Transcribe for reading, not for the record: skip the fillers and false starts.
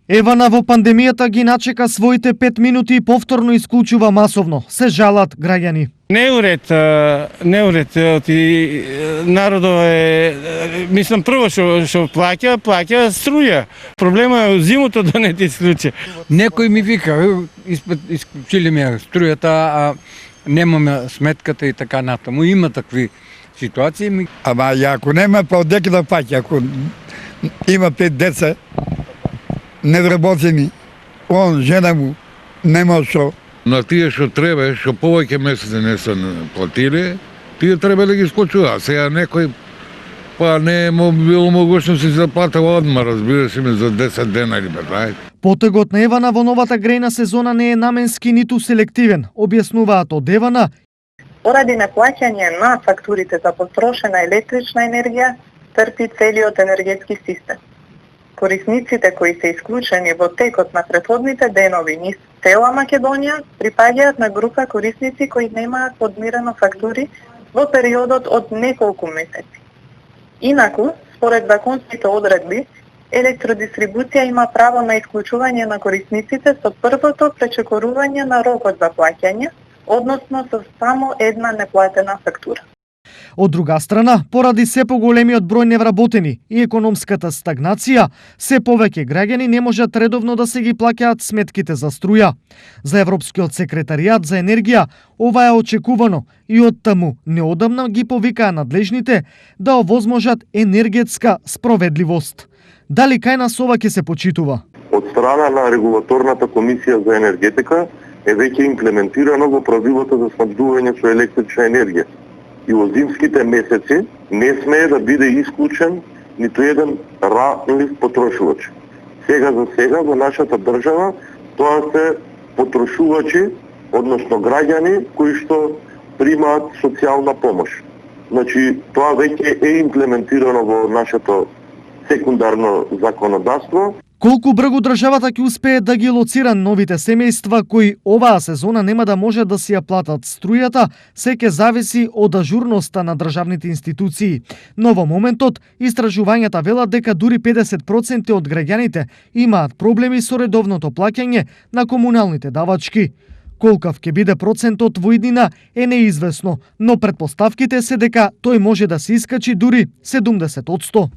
Евана во пандемијата ги начека своите 5 минути и повторно исклучува масовно. Се жалат граѓани. Не уред, народот мислам прво што плаќа струја. Проблема е зимото да не ти исклучи. Некој ми вика, исклучили ме струјата, а немаме сметката и така натаму. Има такви ситуации. Ама ако нема, па одеки да паќа. Ако има 5 деца, невработени, жена му нема што. На тие што треба, што повеќе месеци не се платили, тие треба да ги исклучува. Сега некој па не му било могушност да плата одма, разбира се, за 10 дена или 15. Потегот на Евана во новата грејна сезона не е наменски ниту селективен, објаснуваат од Евана. Поради неплаќање на фактурите за потрошена електрична енергија, трпи целиот енергетски систем. Корисниците кои се исклучени во текот на претходните денови низ цела Македонија припаѓаат на група корисници кои немаат подмирено фактури во периодот од неколку месеци. Инаку, според законските одредби, електродистрибуција има право на исклучување на корисниците со првото пречекорување на рокот за плаќање, односно со само една неплатена фактура. Од друга страна, поради се поголемиот број невработени и економската стагнација, се повеќе граѓани не можат редовно да се ги плаќаат сметките за струја. За Европскиот секретаријат за енергија ова е очекувано и оттаму неодамна ги повикаа надлежните да овозможат енергетска справедливост. Дали кај нас ова ќе се почитува? Од страна на регулаторната комисија за енергетика е веќе имплементирано во правилата за снабдување со електрична енергија. И во зимските месеци не смее да биде исклучен ниту еден ранлив потрошувач. Сега за сега во нашата држава тоа се потрошувачи, односно граѓани кои што примаат социјална помош. Значи, тоа веќе е имплементирано во нашето секундарно законодавство. Колку брзо државата ќе успее да ги лоцира новите семејства кои оваа сезона нема да може да си ја платат струјата, се ќе зависи од ажурноста на државните институции. Но во моментот, истражувањата велат дека дури 50% од граѓаните имаат проблеми со редовното плаќање на комуналните давачки. Колкав ќе биде процентот во иднина е неизвестно, но претпоставките се дека тој може да се искачи дури 70%.